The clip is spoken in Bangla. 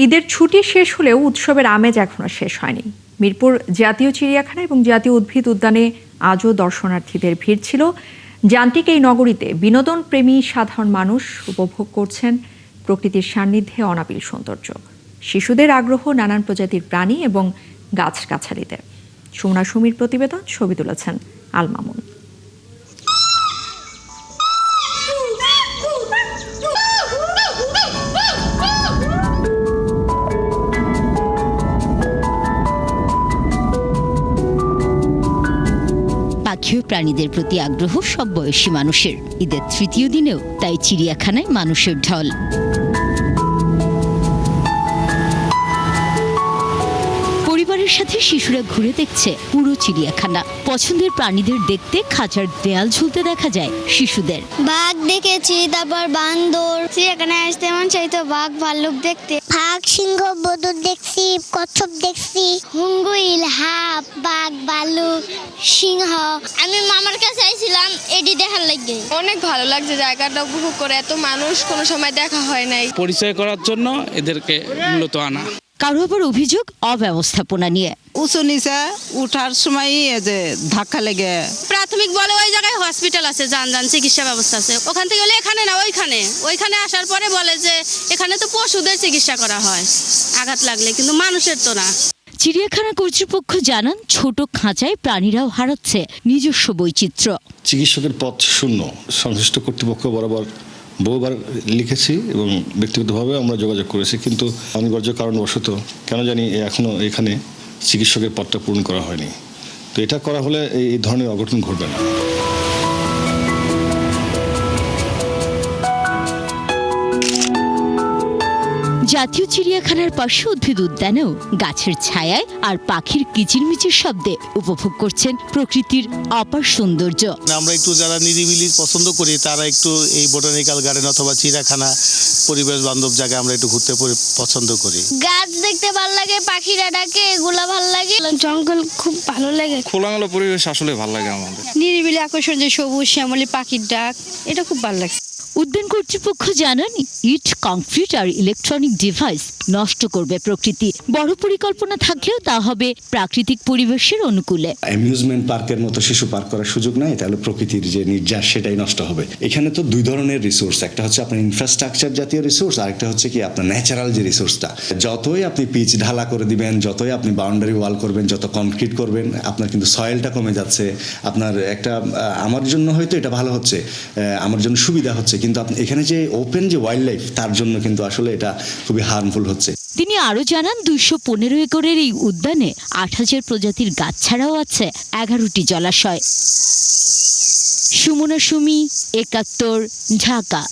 ঈদের ছুটি শেষ হলেও উৎসবের আমেজ এখনো শেষ হয়নি। মিরপুর জাতীয় চিড়িয়াখানা এবং জাতীয় উদ্ভিদ উদ্যানে আজও দর্শনার্থীদের ভিড় ছিল। যান্ত্রিক এই নগরীতে বিনোদন প্রেমী সাধারণ মানুষ উপভোগ করছেন প্রকৃতির সান্নিধ্যে অনাবিল সৌন্দর্য। শিশুদের আগ্রহ নানান প্রজাতির প্রাণী এবং গাছগাছালিতে। সুমনা সুমির প্রতিবেদন, ছবি তুলেছেন আল মামুন। পাখি ও প্রাণীদের প্রতি আগ্রহ সব বয়সী মানুষের। ঈদের তৃতীয় দিনেও তাই চিড়িয়াখানায় মানুষের ঢল। পরিবারের সাথে শিশুরা ঘুরে দেখছে পুরো চিড়িয়াখানা। পছন্দের প্রাণীদের দেখতে খাঁচার দেয়াল ঝুলতে দেখা যায় শিশুদের। বাঘ দেখেছি, তারপর বান্দর। চিড়িয়াখানায় আসতে মন চাইতো বাঘ ভাল্লুক দেখতে। বাঘ, সিংহ, বদর দেখছি, কচ্ছপ দেখছি, হুঙ্গুইল, হাপ, বাঘ, ভাল্লুক, সিংহ। আমি মামার কাছে আইছিলাম এটি দেখার লাগে। অনেক ভালো লাগছে জায়গাটা উপভোগ করে। এত মানুষ কোনো সময় দেখা হয় নাই। পরিচয় করার জন্য এদেরকে মূলত আনা। কারো আবার অভিযোগ অব্যবস্থাপনা নিয়ে। উঁচু নিচে উঠার সময় যে ধাক্কা লেগে। প্রাথমিক বলে ওই জায়গায় হসপিটাল আছে, যান চিকিৎসা ব্যবস্থা আছে। ওখান থেকে গেলে এখানে না ওইখানে আসার পরে বলে যে এখানে তো পশুদের চিকিৎসা করা হয় আঘাত লাগলে, কিন্তু মানুষের তো না। চিড়িয়াখানা কর্তৃপক্ষ জানান, ছোট খাঁচায় প্রাণীরাও হারাচ্ছে নিজস্ব বৈচিত্র্য। চিকিৎসকের পথ শূন্য। সংশ্লিষ্ট কর্তৃপক্ষ বরাবর বহুবার লিখেছি এবং ব্যক্তিগতভাবে আমরা যোগাযোগ করেছি, কিন্তু অনিবার্য কারণবশত কেন জানি এখনও এখানে চিকিৎসকের পদটা পূরণ করা হয়নি। তো এটা করা হলে এই ধরনের অঘটন ঘটবে না। জাতীয় চিড়িয়াখানার পাশে উদ্ভিদ উদ্যানেও গাছের ছায়ায় আর পাখির কিচিরমিচির শব্দে উপভোগ করছেন প্রকৃতির অপার সৌন্দর্য। আমরা একটু যারা নিরিবিলি পছন্দ করি তারা একটু এই বোটানিক্যাল গার্ডেন অথবা চিড়িয়াখানা পরিবেশ বান্ধব জায়গায় আমরা একটু ঘুরতে পছন্দ করি। গাছ দেখতে ভালো লাগে, পাখিরা ডাকে, এগুলা ভালো লাগে। জঙ্গল খুব ভালো লাগে। খোলামেলা পরিবেশ আসলে ভালো লাগে আমাদের। নিরিবিলি আকর্ষণ, যে সবুজ শ্যামলী পাখির ডাক, এটা খুব ভালো লাগছে। উদ্যান কর্তৃপক্ষ জানান, ইট, কংক্রিট আর ইলেকট্রনিক ডিভাইস নষ্ট করবে প্রকৃতি। বড় পরিকল্পনা থাকলেও তা হবে প্রাকৃতিক পরিবেশের অনুকূলে। অ্যামিউজমেন্ট পার্কের মতো শিশু পার্ক করার সুযোগ নাই, তাহলে প্রকৃতির যে নির্যাস সেটাই নষ্ট হবে। এখানে তো দুই ধরনের রিসোর্স, একটা হচ্ছে আপনার ইনফ্রাস্ট্রাকচার জাতীয় রিসোর্স, আরেকটা হচ্ছে কি আপনার ন্যাচারাল যে রিসোর্সটা। যতই আপনি পিচ ঢালা করে দিবেন, যতই আপনি বাউন্ডারি ওয়াল করবেন, যত কনক্রিট করবেন, আপনার কিন্তু সয়েলটা কমে যাচ্ছে। আপনার একটা আমার জন্য হয়তো এটা ভালো হচ্ছে, আমার জন্য সুবিধা হচ্ছে, কিন্তু আপনি এখানে যে ওপেন যে ওয়াইল্ড লাইফ তার জন্য কিন্তু আসলে এটা খুবই হার্মফুল হচ্ছে। তিনি আরো জানান, 215 একরের এই উদ্যানে 8000 প্রজাতির গাছ ছাড়াও আছে 11টি জলাশয়। সুমনা সুমি, 71, ঢাকা।